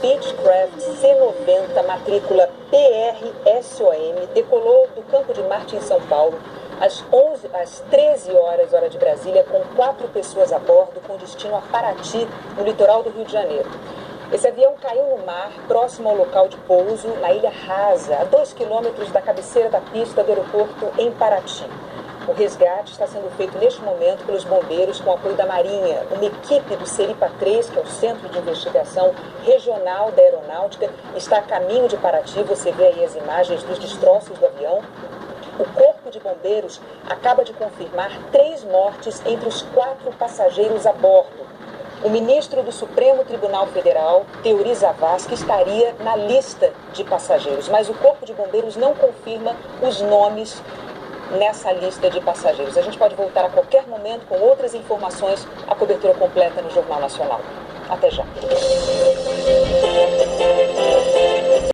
Beechcraft C-90, matrícula PRSOM, decolou do Campo de Marte, em São Paulo, às 13 horas, hora de Brasília, com 4 pessoas a bordo, com destino a Paraty, no litoral do Rio de Janeiro. Esse avião caiu no mar, próximo ao local de pouso, na Ilha Rasa, a 2 quilômetros da cabeceira da pista do aeroporto em Paraty. O resgate está sendo feito neste momento pelos bombeiros com apoio da Marinha. Uma equipe do Seripa 3, que é o Centro de Investigação Regional da Aeronáutica, está a caminho de Paraty. Você vê aí as imagens dos destroços do avião. O Corpo de Bombeiros acaba de confirmar 3 mortes entre os 4 passageiros a bordo. O ministro do Supremo Tribunal Federal, Teori Zavascki, estaria na lista de passageiros, mas o Corpo de Bombeiros não confirma os nomes nessa lista de passageiros. A gente pode voltar a qualquer momento com outras informações, a cobertura completa no Jornal Nacional. Até já.